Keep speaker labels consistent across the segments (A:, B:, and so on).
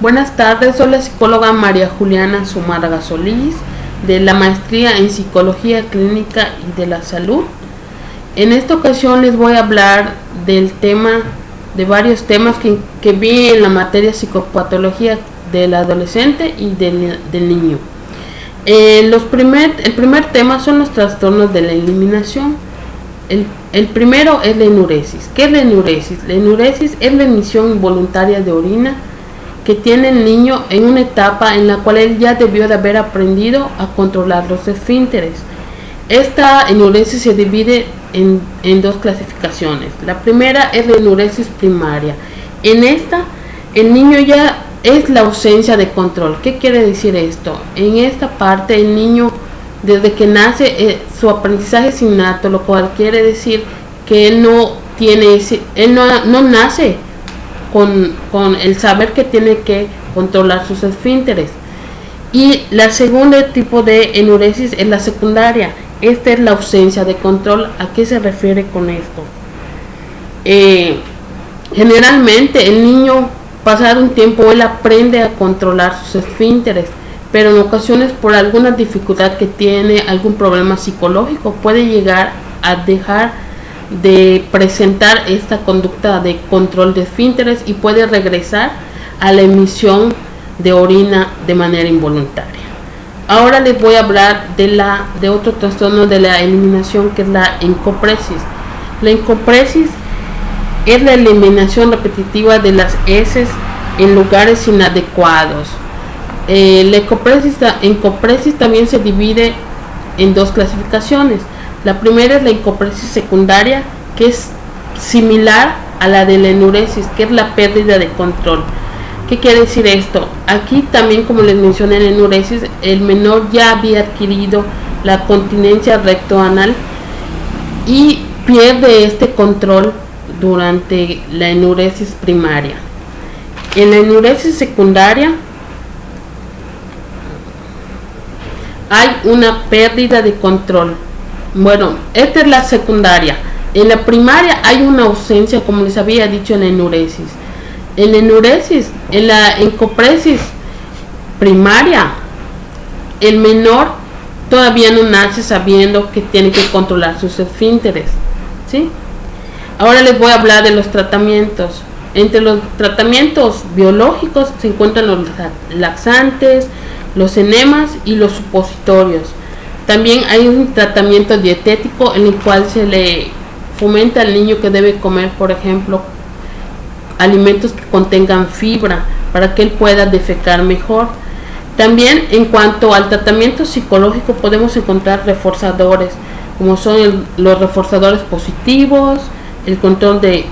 A: Buenas tardes, soy la psicóloga María Juliana Zumárraga Solís, de la Maestría en Psicología Clínica y de la Salud. En esta ocasión les voy a hablar de varios temas que vi en la materia psicopatología del adolescente y del niño. El primer tema son los trastornos de la eliminación. El primero es la enuresis. ¿Qué es la enuresis? La enuresis es la emisión involuntaria de orina que tiene el niño en una etapa en la cual él ya debió de haber aprendido a controlar los esfínteres. Esta enuresis se divide en dos clasificaciones. La primera es la enuresis primaria. En esta, el niño ya es la ausencia de control. ¿Qué quiere decir esto? En esta parte, el niño, desde que nace, su aprendizaje es innato, lo cual quiere decir que él no nace con el saber que tiene que controlar sus esfínteres. Y la segunda tipo de enuresis es la secundaria. Esta es la ausencia de control. ¿A qué se refiere con esto? Generalmente el niño, pasado un tiempo, él aprende a controlar sus esfínteres, pero en ocasiones, por alguna dificultad que tiene, algún problema psicológico, puede llegar a dejar de presentar esta conducta de control de esfínteres y puede regresar a la emisión de orina de manera involuntaria. Ahora les voy a hablar de otro trastorno de la eliminación, que es la encopresis. La encopresis es la eliminación repetitiva de las heces en lugares inadecuados. La encopresis también se divide en dos clasificaciones. La primera es la encopresis secundaria, que es similar a la de la enuresis, que es la pérdida de control. ¿Qué quiere decir esto? Aquí también, como les mencioné en la enuresis, el menor ya había adquirido la continencia rectoanal y pierde este control durante la enuresis primaria. En la enuresis secundaria hay una pérdida de control. Bueno, esta es la secundaria. En la primaria hay una ausencia, como les había dicho en la enuresis. En la encopresis primaria, el menor todavía no nace sabiendo que tiene que controlar sus esfínteres, ¿sí? Ahora les voy a hablar de los tratamientos. Entre los tratamientos biológicos se encuentran los laxantes, los enemas y los supositorios. También hay un tratamiento dietético en el cual se le fomenta al niño que debe comer, por ejemplo, alimentos que contengan fibra para que él pueda defecar mejor. También, en cuanto al tratamiento psicológico, podemos encontrar reforzadores, como son los reforzadores positivos, el control de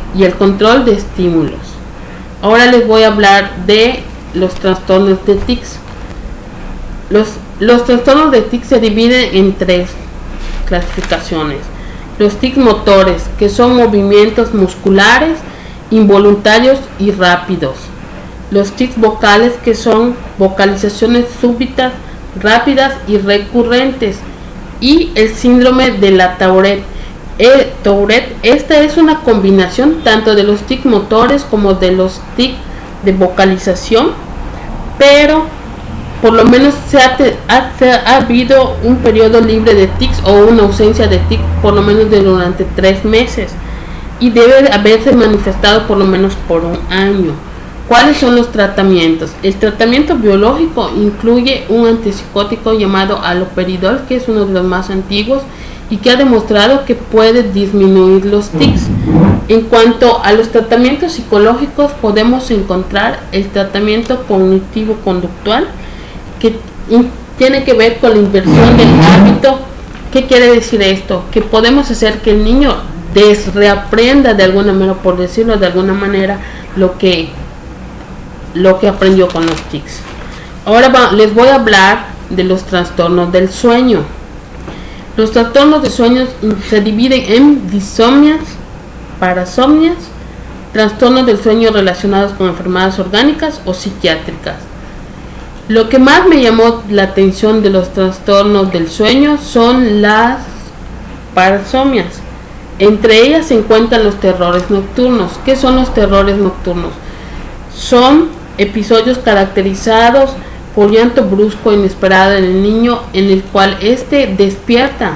A: estímulos. Ahora les voy a hablar de los trastornos de tics. Los trastornos de tics se dividen en tres clasificaciones. Los tics motores, que son movimientos musculares involuntarios y rápidos. Los tics vocales, que son vocalizaciones súbitas, rápidas y recurrentes. Y el síndrome de la Tourette. Esta es una combinación tanto de los tics motores como de los tics de vocalización, pero por lo menos ha habido un periodo libre de tics o una ausencia de tics por lo menos durante 3 meses y debe haberse manifestado por lo menos por un año. ¿Cuáles son los tratamientos? El tratamiento biológico incluye un antipsicótico llamado haloperidol, que es uno de los más antiguos y que ha demostrado que puede disminuir los tics. En cuanto a los tratamientos psicológicos, podemos encontrar el tratamiento cognitivo-conductual, que tiene que ver con la inversión del hábito. ¿Qué quiere decir esto? Que podemos hacer que el niño reaprenda de alguna manera, por decirlo de alguna manera, lo que aprendió con los tics. Ahora les voy a hablar de los trastornos del sueño. Los trastornos de sueño se dividen en disomnias, parasomnias, trastornos del sueño relacionados con enfermedades orgánicas o psiquiátricas. Lo que más me llamó la atención de los trastornos del sueño son las parasomnias. Entre ellas se encuentran los terrores nocturnos. ¿Qué son los terrores nocturnos? Son episodios caracterizados por llanto brusco e inesperado en el niño, en el cual éste despierta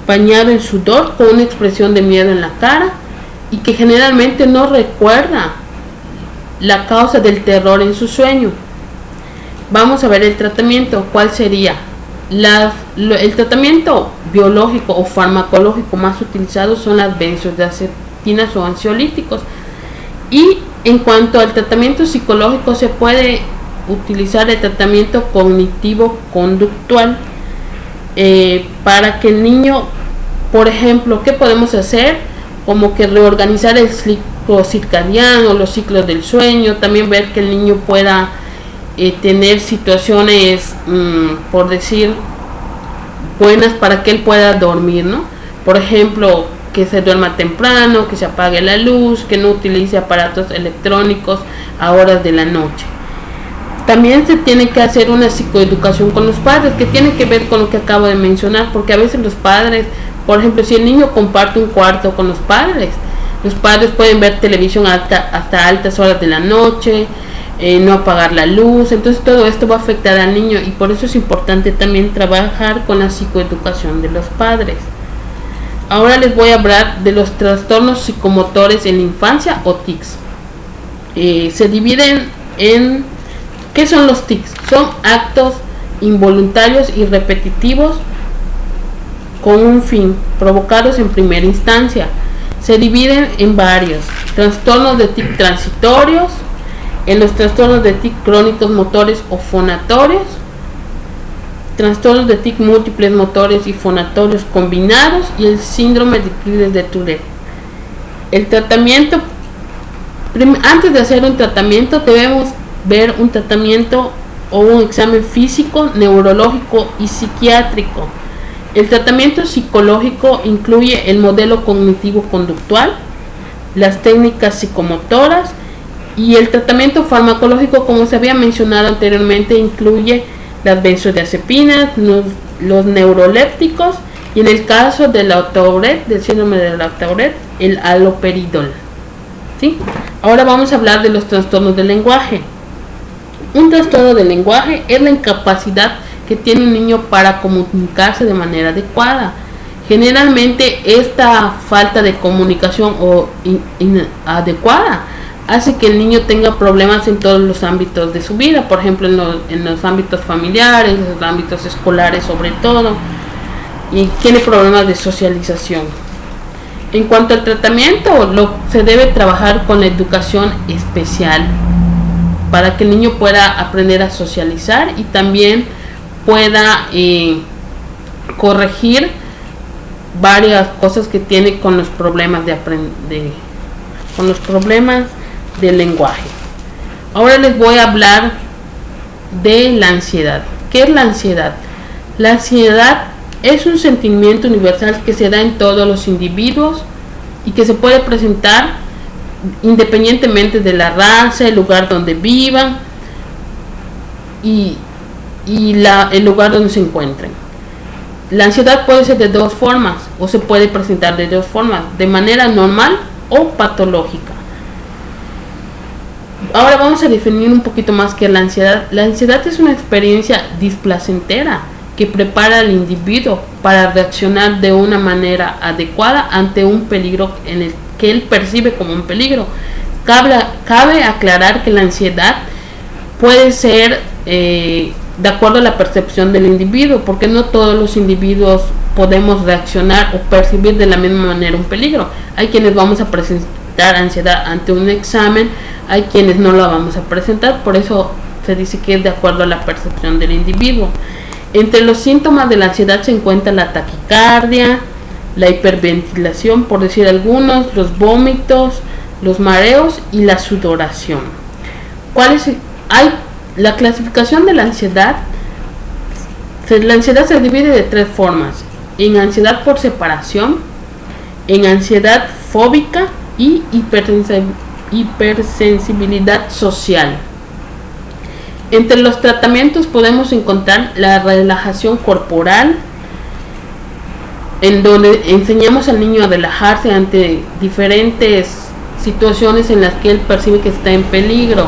A: bañado en sudor con una expresión de miedo en la cara y que generalmente no recuerda la causa del terror en su sueño. Vamos a ver el tratamiento. ¿Cuál sería? El tratamiento biológico o farmacológico más utilizado son las benzodiazepinas o ansiolíticos. Y en cuanto al tratamiento psicológico, se puede utilizar el tratamiento cognitivo-conductual para que el niño, por ejemplo, ¿qué podemos hacer? Como que reorganizar el ciclo circadiano, los ciclos del sueño, también ver que el niño pueda tener situaciones, por decir, buenas para que él pueda dormir, ¿no? Por ejemplo, que se duerma temprano, que se apague la luz, que no utilice aparatos electrónicos a horas de la noche. También se tiene que hacer una psicoeducación con los padres, que tiene que ver con lo que acabo de mencionar, porque a veces los padres, por ejemplo, si el niño comparte un cuarto con los padres pueden ver televisión hasta altas horas de la noche, no apagar la luz. Entonces todo esto va a afectar al niño, y por eso es importante también trabajar con la psicoeducación de los padres. Ahora les voy a hablar de los trastornos psicomotores en la infancia o tics. Se dividen en... ¿Qué son los tics? Son actos involuntarios y repetitivos con un fin, provocados en primera instancia. Se dividen en varios: trastornos de tic transitorios, en los trastornos de tic crónicos motores o fonatorios, trastornos de tic múltiples motores y fonatorios combinados, y el síndrome de Tourette. El tratamiento, antes de hacer un tratamiento debemos ver un tratamiento o un examen físico, neurológico y psiquiátrico. El tratamiento psicológico incluye el modelo cognitivo-conductual, las técnicas psicomotoras, y el tratamiento farmacológico, como se había mencionado anteriormente, incluye las benzodiazepinas, los neurolépticos, y en el caso de la Tourette, del síndrome de la Tourette, el haloperidol. ¿Sí? Ahora vamos a hablar de los trastornos del lenguaje. Un trastorno del lenguaje es la incapacidad que tiene un niño para comunicarse de manera adecuada. Generalmente esta falta de comunicación inadecuada hace que el niño tenga problemas en todos los ámbitos de su vida, por ejemplo en los ámbitos familiares, en los ámbitos escolares sobre todo, y tiene problemas de socialización. En cuanto al tratamiento, se debe trabajar con la educación especial para que el niño pueda aprender a socializar y también pueda corregir varias cosas que tiene con los problemas del lenguaje. Ahora les voy a hablar de la ansiedad. ¿Qué es la ansiedad? La ansiedad es un sentimiento universal que se da en todos los individuos y que se puede presentar independientemente de la raza, el lugar donde vivan y el lugar donde se encuentren. La ansiedad puede ser de dos formas, o se puede presentar de dos formas: de manera normal o patológica. Ahora vamos a definir un poquito más qué es la ansiedad. La ansiedad es una experiencia displacentera que prepara al individuo para reaccionar de una manera adecuada ante un peligro en el que él percibe como un peligro. Cabe aclarar que la ansiedad puede ser de acuerdo a la percepción del individuo, porque no todos los individuos podemos reaccionar o percibir de la misma manera un peligro. Hay quienes vamos a presentar ansiedad ante un examen, hay quienes no la vamos a presentar, por eso se dice que es de acuerdo a la percepción del individuo. Entre los síntomas de la ansiedad se encuentra la taquicardia, la hiperventilación, por decir algunos, los vómitos, los mareos y la sudoración. La clasificación de la ansiedad se divide de tres formas: en ansiedad por separación, en ansiedad fóbica y hipersensibilidad social. Entre los tratamientos podemos encontrar la relajación corporal, en donde enseñamos al niño a relajarse ante diferentes situaciones en las que él percibe que está en peligro.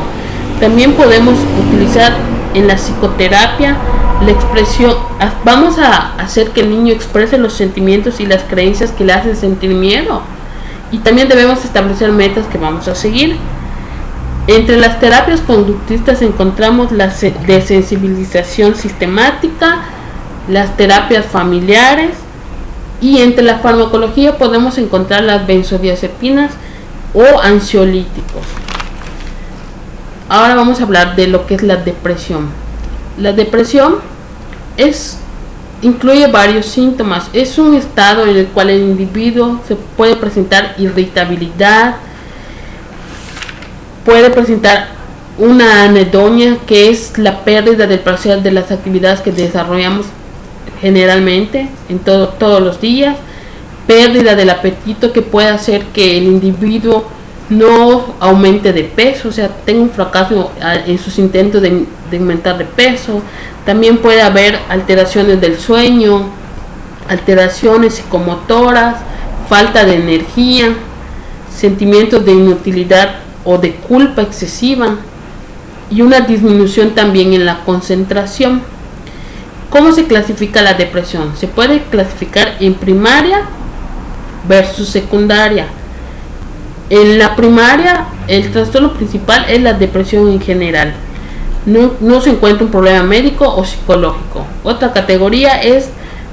A: También podemos utilizar en la psicoterapia la expresión. Vamos a hacer que el niño exprese los sentimientos y las creencias que le hacen sentir miedo. Y también debemos establecer metas que vamos a seguir. Entre las terapias conductistas encontramos la desensibilización sistemática, las terapias familiares, y entre la farmacología podemos encontrar las benzodiazepinas o ansiolíticos. Ahora vamos a hablar de lo que es la depresión. La depresión incluye varios síntomas. Es un estado en el cual el individuo se puede presentar irritabilidad, puede presentar una anedonia, que es la pérdida del placer de las actividades que desarrollamos generalmente en todos los días, pérdida del apetito, que puede hacer que el individuo no aumente de peso, o sea, tenga un fracaso en sus intentos de aumentar de peso. También puede haber alteraciones del sueño, alteraciones psicomotoras, falta de energía, sentimientos de inutilidad o de culpa excesiva, y una disminución también en la concentración. ¿Cómo se clasifica la depresión? Se puede clasificar en primaria versus secundaria. En la primaria, el trastorno principal es la depresión en general. No se encuentra un problema médico o psicológico. Otra categoría es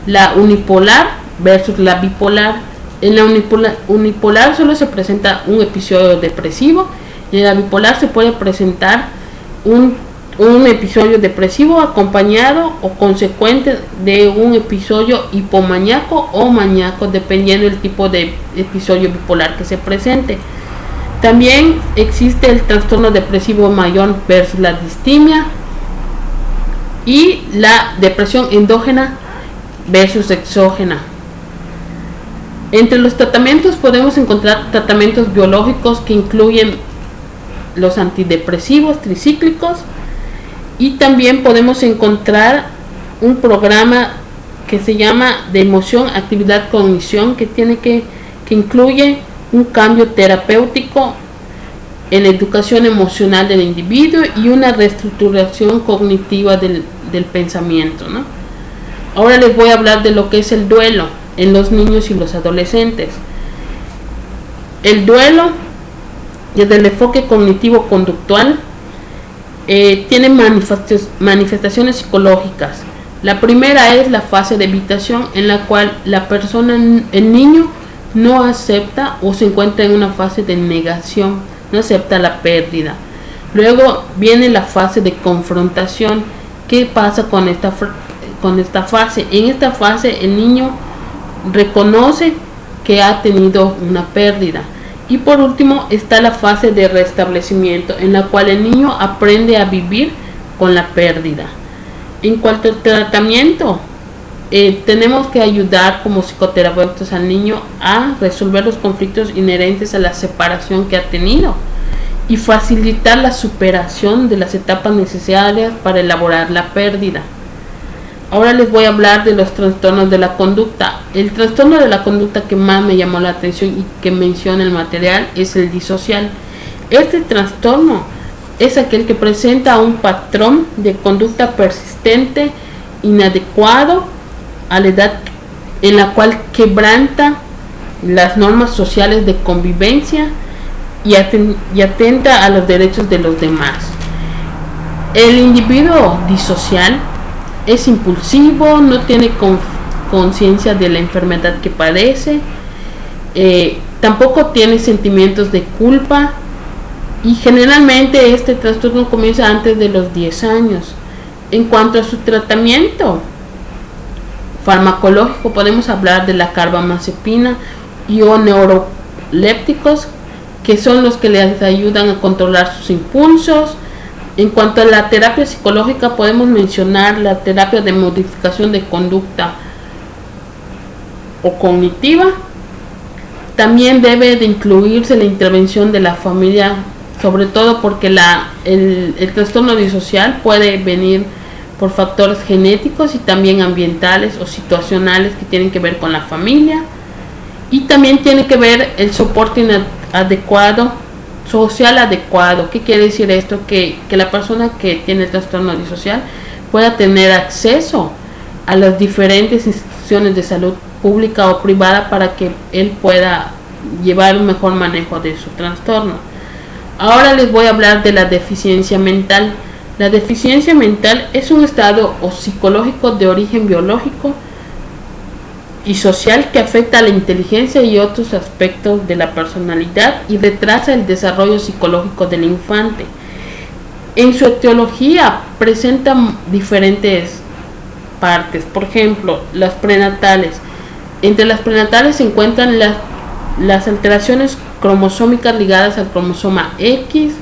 A: la unipolar versus la bipolar. En la unipolar solo se presenta un episodio depresivo, y en la bipolar se puede presentar un episodio depresivo acompañado o consecuente de un episodio hipomaníaco o maníaco, dependiendo del tipo de episodio bipolar que se presente. También existe el trastorno depresivo mayor versus la distimia, y la depresión endógena versus exógena. Entre los tratamientos podemos encontrar tratamientos biológicos que incluyen los antidepresivos tricíclicos, y también podemos encontrar un programa que se llama de emoción, actividad, cognición, que incluye un cambio terapéutico en la educación emocional del individuo y una reestructuración cognitiva del pensamiento, ¿no? Ahora les voy a hablar de lo que es el duelo en los niños y los adolescentes. El duelo, desde el enfoque cognitivo-conductual, tiene manifestaciones psicológicas. La primera es la fase de evitación, en la cual el niño no acepta o se encuentra en una fase de negación, no acepta la pérdida. Luego viene la fase de confrontación. ¿Qué pasa con esta fase? En esta fase el niño reconoce que ha tenido una pérdida. Y por último está la fase de restablecimiento, en la cual el niño aprende a vivir con la pérdida. En cuanto al tratamiento, tenemos que ayudar como psicoterapeutas al niño a resolver los conflictos inherentes a la separación que ha tenido y facilitar la superación de las etapas necesarias para elaborar la pérdida. Ahora les voy a hablar de los trastornos de la conducta. El trastorno de la conducta que más me llamó la atención y que menciona el material es el disocial. Este trastorno es aquel que presenta un patrón de conducta persistente, inadecuado a la edad, en la cual quebranta las normas sociales de convivencia y atenta a los derechos de los demás. El individuo disocial es impulsivo, no tiene conciencia de la enfermedad que padece, tampoco tiene sentimientos de culpa, y generalmente este trastorno comienza antes de los 10 años. En cuanto a su tratamiento farmacológico, podemos hablar de la carbamazepina y o neurolépticos, que son los que les ayudan a controlar sus impulsos. En cuanto a la terapia psicológica, podemos mencionar la terapia de modificación de conducta o cognitiva. También debe de incluirse la intervención de la familia, sobre todo porque el trastorno disocial puede venir por factores genéticos y también ambientales o situacionales que tienen que ver con la familia. Y también tiene que ver el soporte inadecuado social adecuado. ¿Qué quiere decir esto? Que la persona que tiene el trastorno disocial pueda tener acceso a las diferentes instituciones de salud pública o privada para que él pueda llevar un mejor manejo de su trastorno. Ahora les voy a hablar de la deficiencia mental. La deficiencia mental es un estado psicológico de origen biológico y social que afecta a la inteligencia y otros aspectos de la personalidad y retrasa el desarrollo psicológico del infante. En su etiología presenta diferentes partes. Por ejemplo, las prenatales. Entre las prenatales se encuentran las alteraciones cromosómicas ligadas al cromosoma X,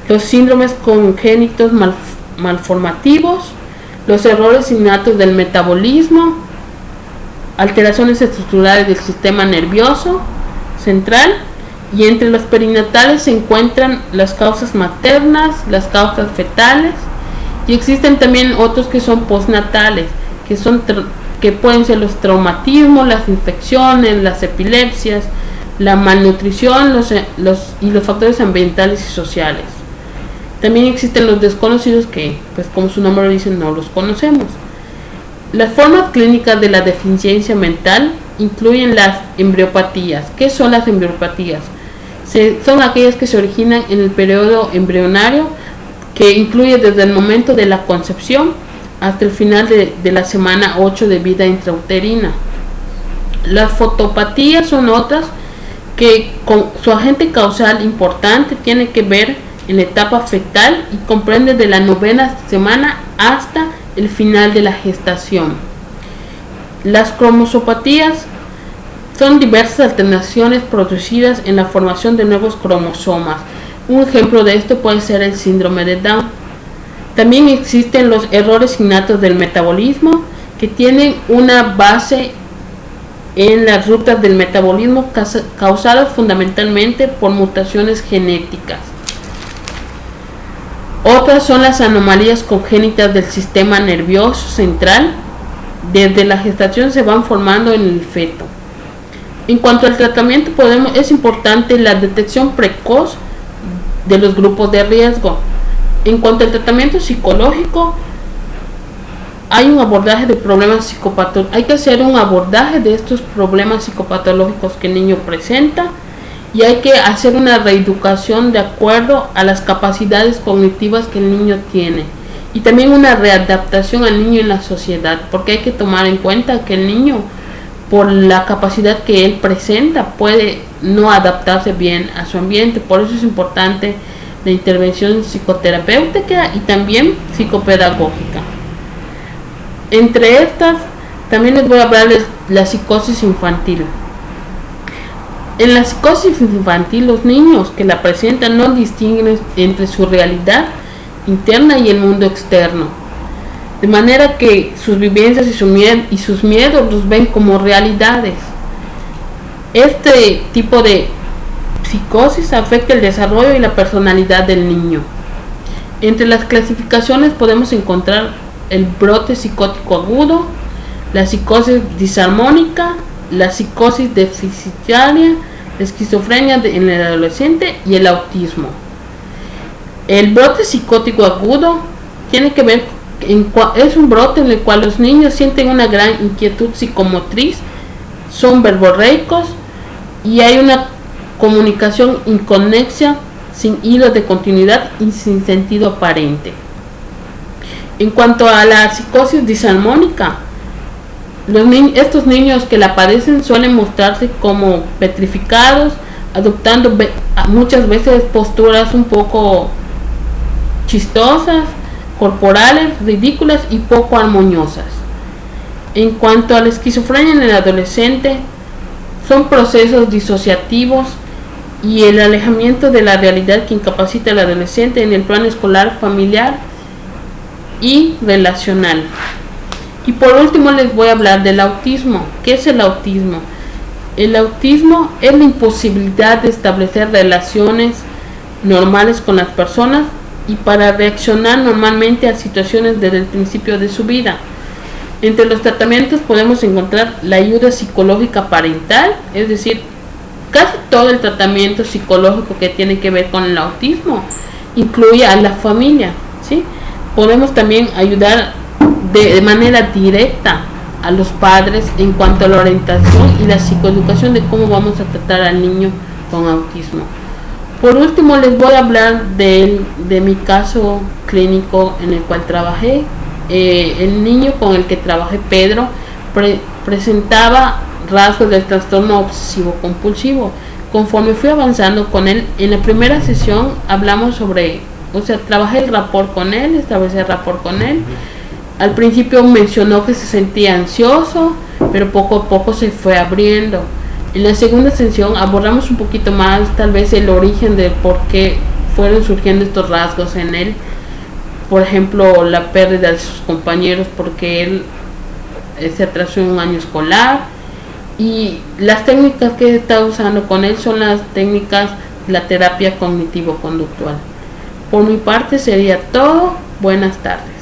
A: los síndromes congénitos malformativos, los errores innatos del metabolismo, alteraciones estructurales del sistema nervioso central, y entre los perinatales se encuentran las causas maternas, las causas fetales, y existen también otros que son postnatales, que pueden ser los traumatismos, las infecciones, las epilepsias, la malnutrición, los factores ambientales y sociales. También existen los desconocidos que, pues como su nombre lo dice, no los conocemos. Las formas clínicas de la deficiencia mental incluyen las embriopatías. ¿Qué son las embriopatías? Son aquellas que se originan en el periodo embrionario, que incluye desde el momento de la concepción hasta el final de la semana 8 de vida intrauterina. Las fotopatías son otras que con su agente causal importante tiene que ver en la etapa fetal y comprende de la 9ª semana hasta el final de la gestación. Las cromosopatías son diversas alteraciones producidas en la formación de nuevos cromosomas. Un ejemplo de esto puede ser el síndrome de Down. También existen los errores innatos del metabolismo, que tienen una base en las rutas del metabolismo causadas fundamentalmente por mutaciones genéticas. Otras son las anomalías congénitas del sistema nervioso central. Desde la gestación se van formando en el feto. En cuanto al tratamiento, es importante la detección precoz de los grupos de riesgo. En cuanto al tratamiento psicológico, hay un abordaje de problemas psicopatológicos. Hay que hacer un abordaje de estos problemas psicopatológicos que el niño presenta, y hay que hacer una reeducación de acuerdo a las capacidades cognitivas que el niño tiene, y también una readaptación al niño en la sociedad, porque hay que tomar en cuenta que el niño, por la capacidad que él presenta, puede no adaptarse bien a su ambiente. Por eso es importante la intervención psicoterapéutica y también psicopedagógica. Entre estas, también les voy a hablar de la psicosis infantil. En la psicosis infantil, los niños que la presentan no distinguen entre su realidad interna y el mundo externo, de manera que sus vivencias y sus miedos los ven como realidades. Este tipo de psicosis afecta el desarrollo y la personalidad del niño. Entre las clasificaciones podemos encontrar el brote psicótico agudo, la psicosis disarmónica, la psicosis deficitaria, la esquizofrenia en el adolescente y el autismo. El brote psicótico agudo tiene que ver es un brote en el cual los niños sienten una gran inquietud psicomotriz, son verborreicos y hay una comunicación inconexa, sin hilo de continuidad y sin sentido aparente. En cuanto a la psicosis disarmónica, estos niños que la padecen suelen mostrarse como petrificados, adoptando muchas veces posturas un poco chistosas, corporales, ridículas y poco armoniosas. En cuanto a la esquizofrenia en el adolescente, son procesos disociativos y el alejamiento de la realidad que incapacita al adolescente en el plano escolar, familiar y relacional. Y por último les voy a hablar del autismo. ¿Qué es el autismo? El autismo es la imposibilidad de establecer relaciones normales con las personas y para reaccionar normalmente a situaciones desde el principio de su vida. Entre los tratamientos podemos encontrar la ayuda psicológica parental, es decir, casi todo el tratamiento psicológico que tiene que ver con el autismo incluye a la familia, ¿sí? Podemos también ayudar de manera directa a los padres en cuanto a la orientación y la psicoeducación de cómo vamos a tratar al niño con autismo. Por último, les voy a hablar de mi caso clínico en el cual trabajé. El niño con el que trabajé, Pedro, presentaba rasgos del trastorno obsesivo compulsivo. Conforme fui avanzando con él, en la primera sesión hablamos sobre, trabajé el rapport con él, establecí el rapport con él. Al principio mencionó que se sentía ansioso, pero poco a poco se fue abriendo. En la segunda sesión abordamos un poquito más, tal vez el origen de por qué fueron surgiendo estos rasgos en él. Por ejemplo, la pérdida de sus compañeros porque él se atrasó en un año escolar. Y las técnicas que he estado usando con él son las técnicas de la terapia cognitivo-conductual. Por mi parte sería todo. Buenas tardes.